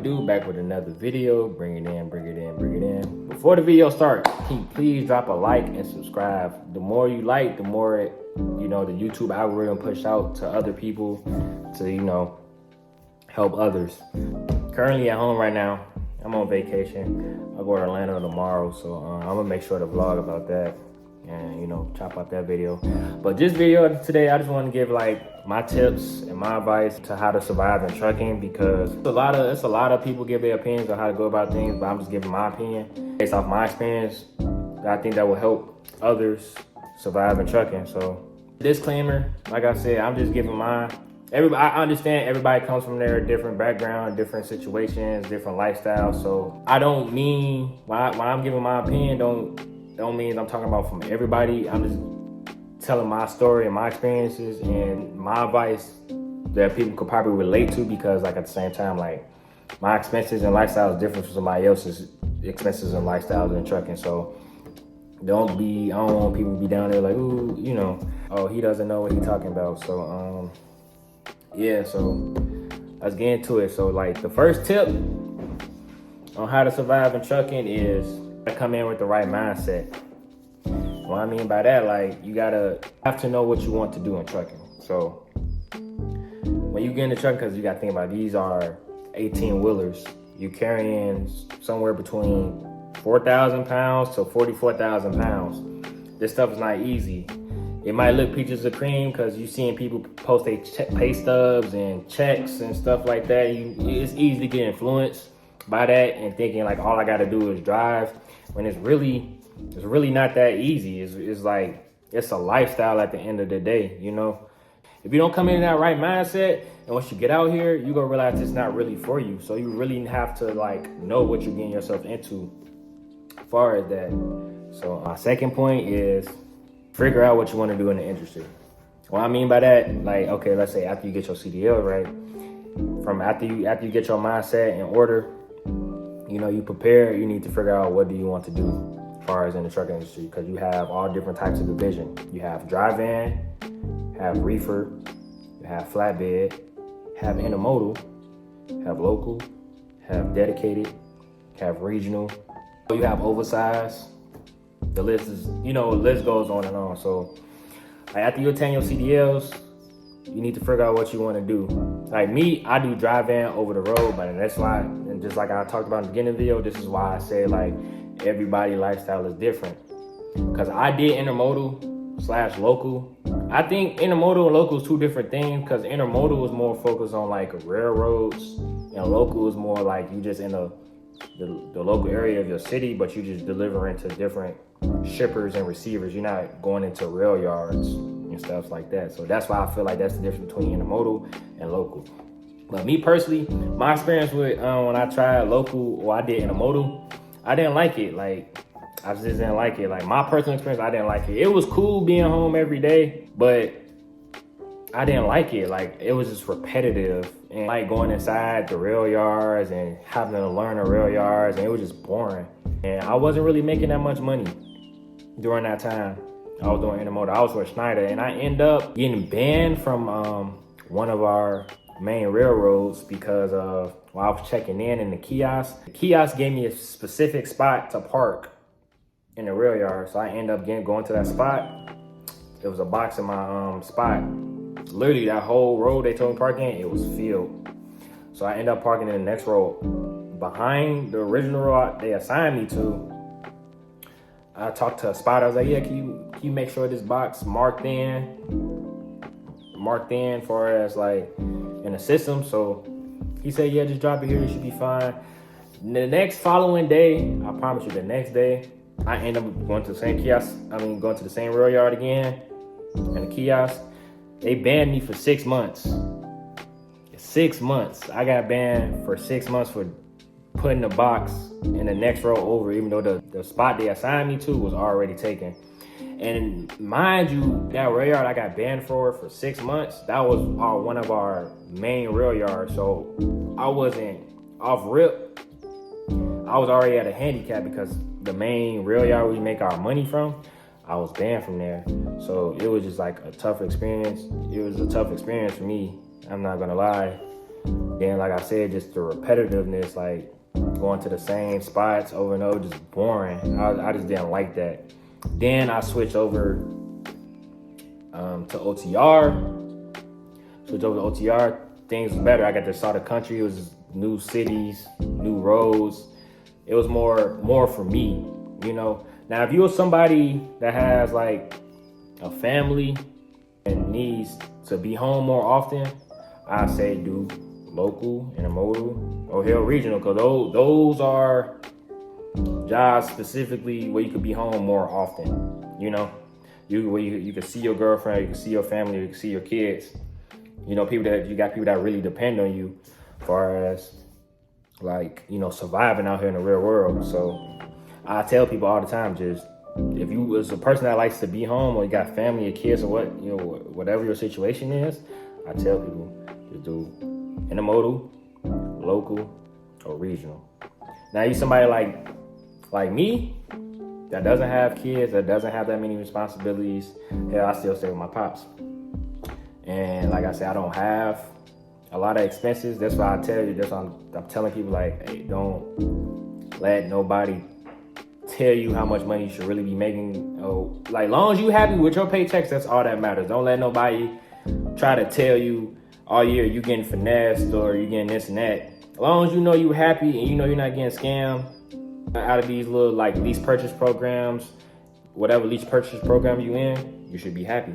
do, back with another video. Bring it in. Before the video starts, please drop a like and subscribe. The more you like, the more the YouTube algorithm push out to other people to help others. Currently at home right now. I'm on vacation. I'll go to Atlanta tomorrow, so I'm gonna make sure to vlog about that and chop out that video. But this video today, I just want to give like my tips and my advice to how to survive in trucking, because it's a lot of people give their opinions on how to go about things, but I'm just giving my opinion based off my experience. I think that will help others survive in trucking. So disclaimer, like I said, I'm just giving mine. I understand everybody comes from their different background, different situations, different lifestyles. So I don't mean when I'm giving my opinion, don't mean I'm talking about from everybody. I'm just telling my story and my experiences and my advice that people could probably relate to, because like at the same time, like my expenses and lifestyle is different from somebody else's expenses and lifestyles in trucking. So I don't want people to be down there like, ooh, oh, he doesn't know what he's talking about. So yeah, so let's get into it. So like the first tip on how to survive in trucking is to come in with the right mindset. What I mean by that, like you have to know what you want to do in trucking. So when you get into trucking, because you got to think about these are 18 wheelers. You're carrying somewhere between 4,000 pounds to 44,000 pounds. This stuff is not easy. It might look peaches of cream because you're seeing people post their pay stubs and checks and stuff like that. It's easy to get influenced by that and thinking like all I got to do is drive, when it's really not that easy. It's like it's a lifestyle at the end of the day. If you don't come in that right mindset, and once you get out here, you're gonna realize it's not really for you. So you really have to like know what you're getting yourself into as far as that. So my second point is figure out what you want to do in the industry. What I mean by that, like, okay, let's say after you get your CDL, right? From after you get your mindset in order, you prepare, you need to figure out what do you want to do as far as in the truck industry, because you have all different types of division. You have dry van, have reefer, you have flatbed, have intermodal, have local, have dedicated, have regional, you have oversized. The list goes on and on. So like after you attain your CDLs, you need to figure out what you want to do. Like me, I do dry van over the road, but that's why, and just like I talked about in the beginning of the video, this is why I say like everybody's lifestyle is different. Because I did intermodal / local. I think intermodal and local is two different things, because intermodal is more focused on like railroads, and local is more like you just in the local area of your city, but you just deliver into different shippers and receivers. You're not going into rail yards and stuff like that. So that's why I feel like that's the difference between intermodal and local. But me personally, my experience with when I tried local or I did intermodal, I didn't like it. Like I just didn't like it. Like my personal experience, I didn't like it. It was cool being home every day, but I didn't like it. Like it was just repetitive, and like going inside the rail yards and having to learn the rail yards, and it was just boring. And I wasn't really making that much money during that time. I was doing intermodal. I was with Schneider, and I ended up getting banned from one of our main railroads because of I was checking in the kiosk. The kiosk gave me a specific spot to park in the rail yard, so I ended up going to that spot. There was a box in my spot. Literally that whole road they told me to park in, it was filled. So I ended up parking in the next road behind the original road they assigned me to. I talked to a spot. I was like, yeah, can you make sure this box marked in for as like in the system? So he said, yeah, just drop it here, it should be fine. The following day, I promise you, the next day, I ended up going to the same kiosk. Going to the same rail yard again, and the kiosk. They banned me for 6 months. 6 months. I got banned for 6 months for putting the box in the next row over, even though the spot they assigned me to was already taken. And mind you, that rail yard I got banned for 6 months, that was one of our main rail yards. So I wasn't off rip. I was already at a handicap because the main rail yard we make our money from, I was banned from there. So it was just like a tough experience. It was a tough experience for me, I'm not gonna lie. Then, like I said, just the repetitiveness, like going to the same spots over and over, just boring. I just didn't like that. Then I switched over to OTR. Switched over to OTR. Things was better. I got to saw the country. It was new cities, new roads. It was more for me, you know. Now, if you're somebody that has like a family and needs to be home more often, I say do local, intermodal, or hell regional, because those are jobs specifically where you could be home more often. You know, you can see your girlfriend, you can see your family, you can see your kids. You know, you got people that really depend on you, as far as like, you know, surviving out here in the real world. So I tell people all the time, just if you was a person that likes to be home, or you got family or kids, or what, you know, whatever your situation is, I tell people to do intermodal, local, or regional. Now you somebody like me that doesn't have kids, that doesn't have that many responsibilities. Hell, I still stay with my pops. And like I said, I don't have a lot of expenses. That's why I tell you, that's why I'm telling people, like, hey, don't let nobody tell you how much money you should really be making. Oh, like, long as you happy with your paychecks, that's all that matters. Don't let nobody try to tell you all year you getting finessed or you getting this and that. As long as you know you happy and you know you're not getting scammed out of these little like lease purchase programs, whatever lease purchase program you in, you should be happy.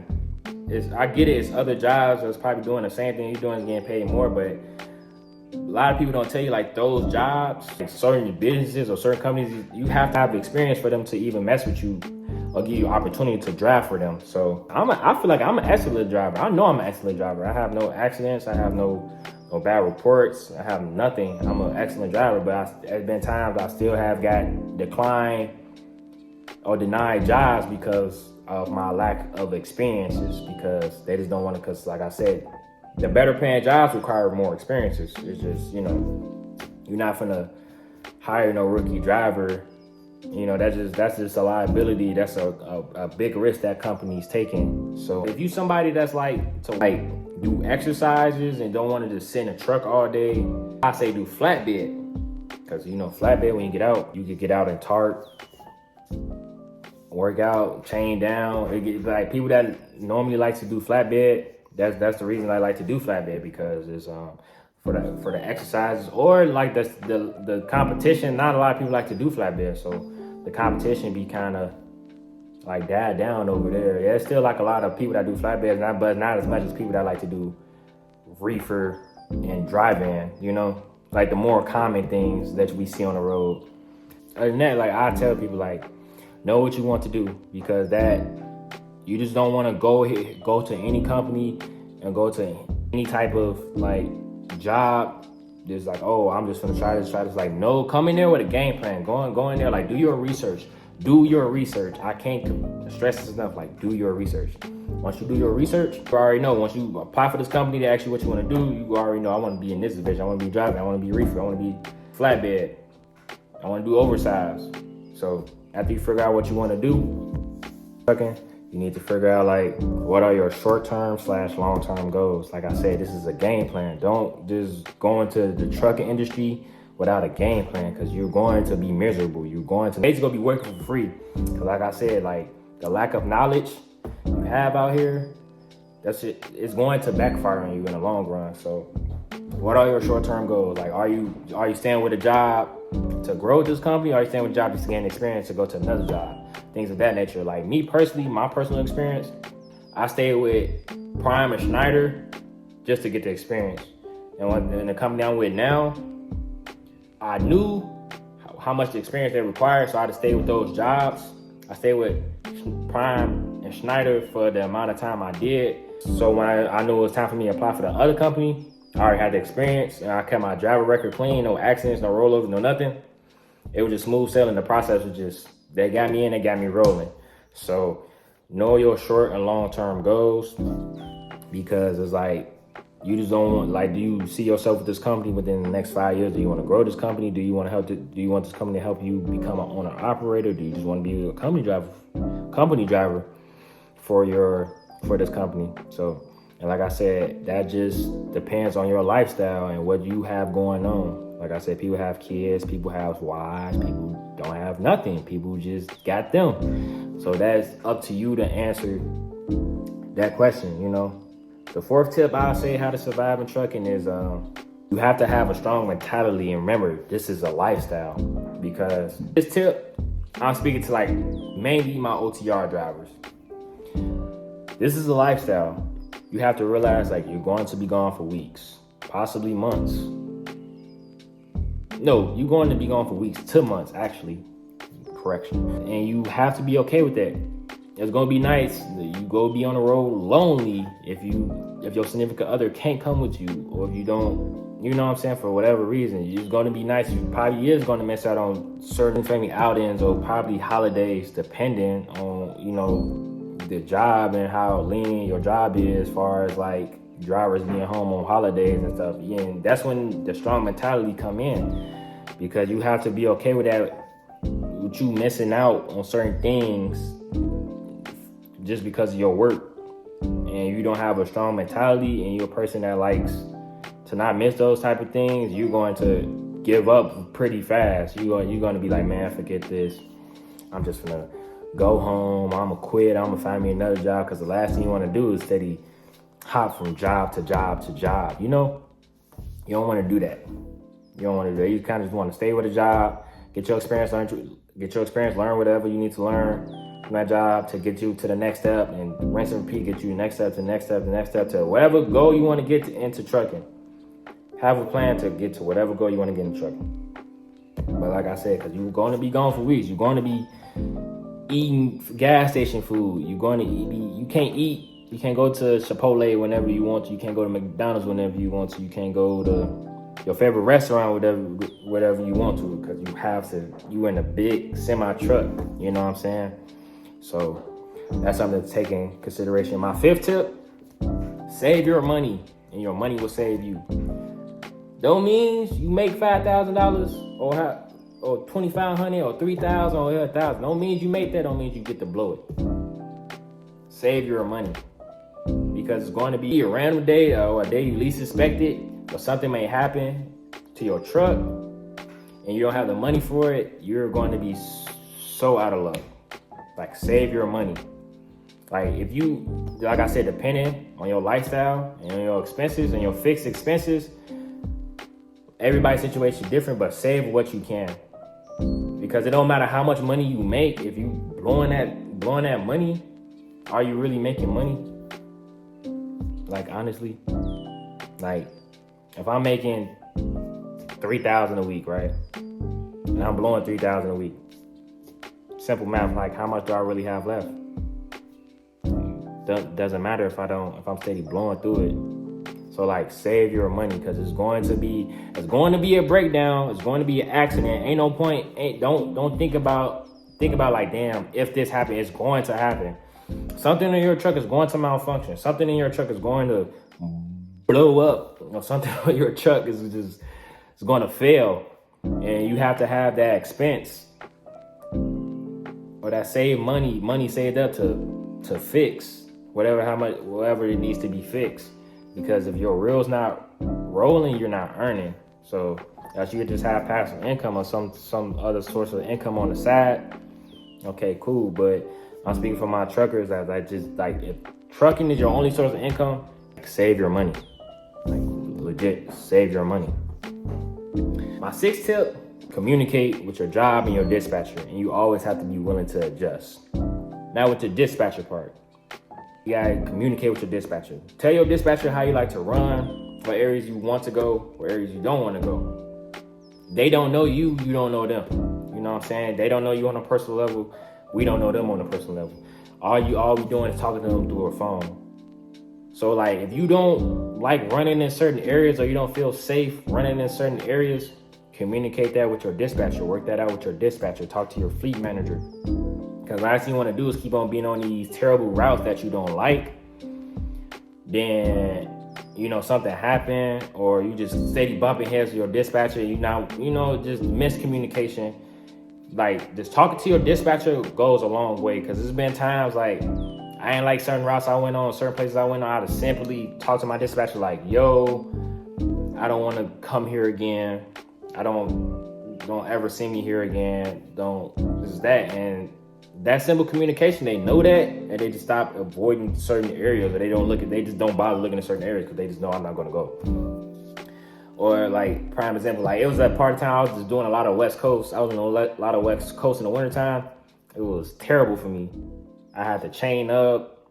I get it, it's other jobs that's probably doing the same thing you're doing, is getting paid more, but a lot of people don't tell you, like, those jobs, like certain businesses or certain companies, you have to have experience for them to even mess with you or give you opportunity to drive for them. So I feel like I'm an excellent driver. I know I'm an excellent driver. I have no accidents. I have no bad reports. I have nothing. I'm an excellent driver, but there's been times I still have got declined or denied jobs because of my lack of experiences, because they just don't want to, because like I said, the better paying jobs require more experiences. It's just, you know, you're not gonna hire no rookie driver. You know, that's just a liability. That's a big risk that company's taking. So if you somebody that's like to like do exercises and don't want to just sit in a truck all day, I say do flatbed. Because, you know, flatbed, when you get out, you could get out and tarp, work out, chain down. Like people that normally like to do flatbed, that's the reason I like to do flatbed, because it's for the exercises, or like the competition. Not a lot of people like to do flatbed, so the competition be kind of like died down over there. Yeah, it's still like a lot of people that do flatbeds, but not as much as people that like to do reefer and drive-in. You know, like the more common things that we see on the road. Other than that, like I tell people, like, know what you want to do, because that you just don't want to go to any company and go to any type of like job. Just like, oh, I'm just gonna try this. Like, no, come in there with a game plan. Go in there, like, do your research. I can't stress this enough. Like, do your research. Once you do your research, you already know. Once you apply for this company, they ask you what you want to do, you already know, I want to be in this division. I want to be driving. I want to be reefer. I want to be flatbed. I want to do oversized. So after you figure out what you want to do, you need to figure out, like, what are your short-term / long-term goals. Like I said, this is a game plan. Don't just go into the trucking industry without a game plan, because you're going to be miserable. You're going to basically be working for free. Because like I said, like, the lack of knowledge you have out here, it's going to backfire on you in the long run. So what are your short-term goals? Like, are you staying with a job to grow this company? Or are you staying with a job just to gain experience to go to another job? Things of that nature. Like me personally, my personal experience, I stayed with Prime and Schneider just to get the experience. And in the company I'm with now, I knew how much experience they required, so I had to stay with those jobs. I stayed with Prime and Schneider for the amount of time I did. So when I knew it was time for me to apply for the other company, I already had the experience, and I kept my driver record clean, no accidents, no rollovers, no nothing. It was just smooth sailing. The process was just, they got me in, they got me rolling. So know your short and long-term goals, because it's like, you just don't want, like, do you see yourself with this company within the next 5 years? Do you want to grow this company? Do you want this company to help you become an owner operator? Do you just want to be a company driver for this company? So And like I said, that just depends on your lifestyle and what you have going on. Like I said, people have kids, people have wives, people don't have nothing. People just got them. So that's up to you to answer that question, you know. The fourth tip I'll say how to survive in trucking is you have to have a strong mentality. And remember, this is a lifestyle. Because this tip, I'm speaking to like mainly my OTR drivers. This is a lifestyle. You have to realize like you're going to be gone for weeks, possibly months. No, you're going to be gone for weeks to months, actually. Correction. And you have to be okay with that. It's gonna be nice. You go be on the road lonely if your significant other can't come with you, or if you don't, you know what I'm saying, for whatever reason. It's gonna be nice. You probably is gonna miss out on certain family outings or probably holidays, depending on, you know, the job and how lenient your job is as far as like drivers being home on holidays and stuff. And that's when the strong mentality come in, because you have to be okay with that, with you missing out on certain things just because of your work. And you don't have a strong mentality and you're a person that likes to not miss those type of things, you're going to give up pretty fast. You're going to be like, man, forget this. I'm just gonna go home. I'm gonna quit. I'm gonna find me another job, because the last thing you want to do is steady hop from job to job to job. You know, you don't want to do that. You don't want to do that. You kind of just want to stay with a job, get your experience, learn whatever you need to learn from that job to get you to the next step, and rinse and repeat, get you the next step to the next step, the next step to whatever goal you want to get into trucking. Have a plan to get to whatever goal you want to get in trucking. But like I said, because you're going to be gone for weeks, you're going to be eating gas station food. You're going to eat. You can't go to Chipotle whenever you want to. You can't go to McDonald's whenever you want to. You can't go to your favorite restaurant whatever you want to, because you have to. You in a big semi truck. You know what I'm saying? So that's something to take in consideration. My fifth tip: save your money, and your money will save you. Don't mean you make $5,000 or $2,500 or $3,000 or $1,000. Don't mean you make that. Don't mean you get to blow it. Save your money, because it's going to be a random day or a day you least expect it, or something may happen to your truck and you don't have the money for it. You're going to be so out of luck. Like, save your money. Like, if you, like I said, depending on your lifestyle and your expenses and your fixed expenses, everybody's situation is different, but save what you can. Because it don't matter how much money you make, if you blowing that money, are you really making money? Like, honestly, like, if I'm making $3,000 a week, right? And I'm blowing $3,000 a week. Simple math, like, how much do I really have left? Doesn't matter if I'm steady blowing through it. So, like, save your money, because it's going to be a breakdown. It's going to be an accident. Ain't no point. Don't think about like, damn, if this happened, it's going to happen. Something in your truck is going to malfunction. Something in your truck is going to blow up. Or something in your truck is going to fail. And you have to have that expense or that saved money saved up to fix whatever it needs to be fixed. Because if your reel's not rolling, you're not earning. So that you could just have passive income or some other source of income on the side. Okay, cool. But I'm speaking for my truckers that if trucking is your only source of income, save your money. Like, legit, save your money. My sixth tip: communicate with your job and your dispatcher, and you always have to be willing to adjust. Now, with the dispatcher part, you gotta communicate with your dispatcher. Tell your dispatcher how you like to run, what areas you want to go, what areas you don't want to go. They don't know you, you don't know them. You know what I'm saying? They don't know you on a personal level. We don't know them on a personal level. All we doing is talking to them through a phone. So, like, if you don't like running in certain areas, or you don't feel safe running in certain areas, communicate that with your dispatcher. Work that out with your dispatcher. Talk to your fleet manager. Because last thing you want to do is keep on being on these terrible routes that you don't like. Then, something happened, or you just steady bumping heads with your dispatcher. Just miscommunication. Like, just talking to your dispatcher goes a long way. Because there's been times, like, I ain't like certain routes I went on, certain places I went on. I had to simply talk to my dispatcher like, yo, I don't want to come here again. I don't ever see me here again. This is that. And that simple communication, they know that, and they just stop avoiding certain areas, or they just don't bother looking at certain areas because they just know I'm not going to go. Or like prime example, like it was that part of time I was just doing a lot of West Coast. I was doing a lot of West Coast in the wintertime. It was terrible for me. I had to chain up,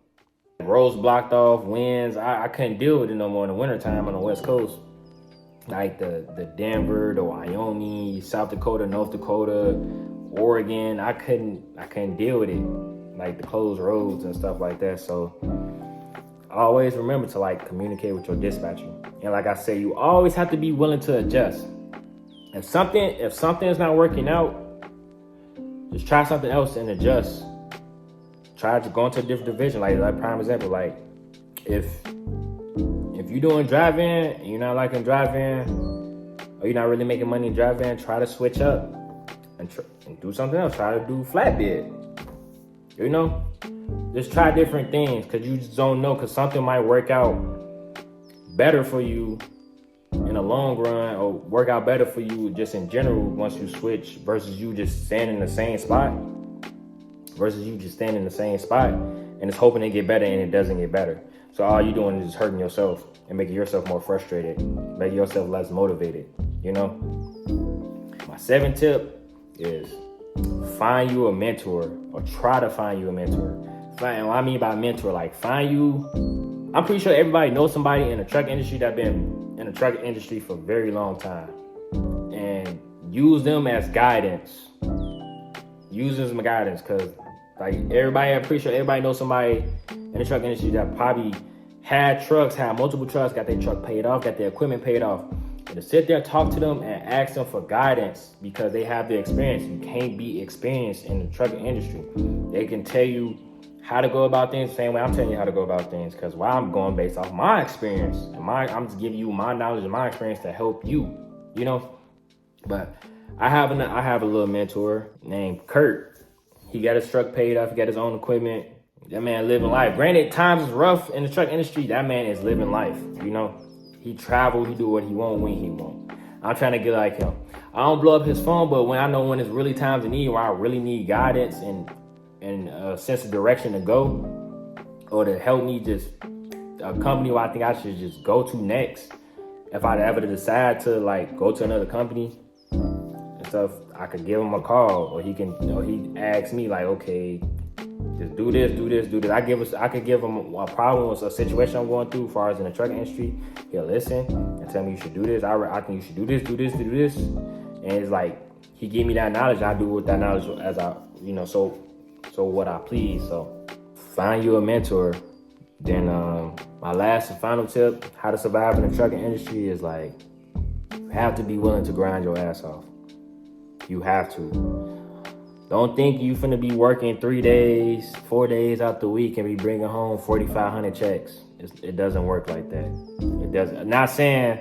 roads blocked off, winds. I couldn't deal with it no more in the wintertime on the West Coast. Like the Denver, the Wyoming, South Dakota, North Dakota, Oregon. I couldn't deal with it. Like the closed roads and stuff like that. So always remember to like communicate with your dispatcher. And like I said, you always have to be willing to adjust. If something is not working out, just try something else and adjust. Try to go into a different division. Like prime example, like if you're doing drive-in and you're not liking drive-in, or you're not really making money in drive-in, try to switch up and do something else. Try to do flatbed. You know, just try different things because you just don't know, because something might work out better for you in the long run, or work out better for you just in general once you switch, versus you just standing in the same spot. And it's hoping to get better and it doesn't get better. So all you're doing is just hurting yourself and making yourself more frustrated, making yourself less motivated, you know? My 7th tip is find you a mentor, or try to find you a mentor. What I mean by mentor, like I'm pretty sure everybody knows somebody in the truck industry that been in the truck industry for a very long time, and use them as guidance. Use them as guidance, because like I'm pretty sure everybody knows somebody in the truck industry that probably had multiple trucks, got their truck paid off, got their equipment paid off. And to sit there, talk to them, and ask them for guidance because they have the experience. You can't be experienced in the trucking industry. They can tell you how to go about things the same way I'm telling you how to go about things, because I'm going based off my experience. And I'm just giving you my knowledge and my experience to help you, you know? But I have a little mentor named Kurt. He got his truck paid off. He got his own equipment. That man living life. Granted, times is rough in the truck industry. That man is living life, you know? He travel, he do what he want when he want. I'm trying to get like him. I don't blow up his phone, but when I know when it's really times of need, where I really need guidance and a sense of direction to go, or to help me just a company where I think I should just go to next. If I ever decide to like go to another company and stuff, I could give him a call, or he asks me like, okay, just do this. I could give him a problem with a situation I'm going through as far as in the trucking industry. He'll listen and tell me you should do this. I think you should do this. And it's like, he give me that knowledge. I do with that knowledge as I, you know, so what I please. So find you a mentor. Then my last and final tip, how to survive in the trucking industry, is like, you have to be willing to grind your ass off. You have to. Don't think you finna be working 3 days, 4 days out the week and be bringing home 4,500 checks. It doesn't work like that. It doesn't. I'm not saying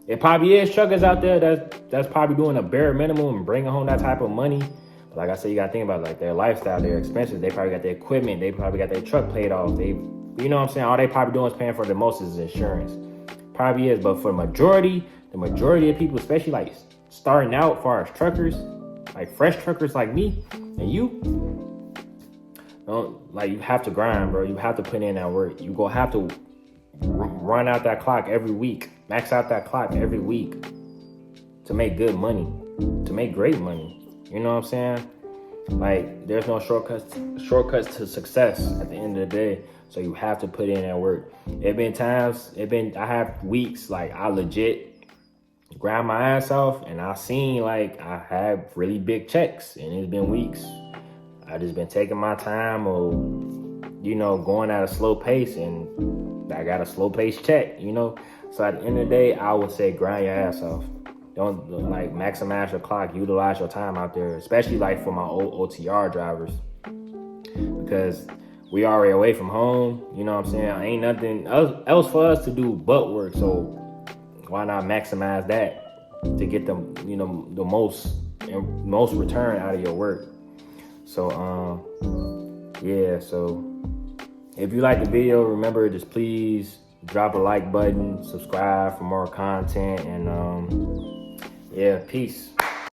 it probably is truckers out there that's probably doing a bare minimum and bringing home that type of money. But like I said, you gotta think about like their lifestyle, their expenses. They probably got their equipment. They probably got their truck paid off. You know what I'm saying? All they probably doing is paying for the most is insurance. Probably is, but for the majority of people, especially like starting out, as far as truckers, like fresh truckers like me and you, you have to grind, bro. You have to put in that work. You gonna have to run out that clock every week, max out that clock every week to make good money, to make great money. You know what I'm saying? Like, there's no shortcuts to success at the end of the day. So you have to put in that work. I have weeks like I legit grind my ass off, and I seen like I have really big checks, and it's been weeks. I just been taking my time, or going at a slow pace, and I got a slow pace check. So at the end of the day, I would say grind your ass off. Don't maximize your clock, utilize your time out there, especially like for my old OTR drivers, because we already away from home. You know what I'm saying? Ain't nothing else for us to do but work. So why not maximize that to get the most return out of your work? So If you like the video, remember, just please drop a like button, subscribe for more content, and yeah, peace.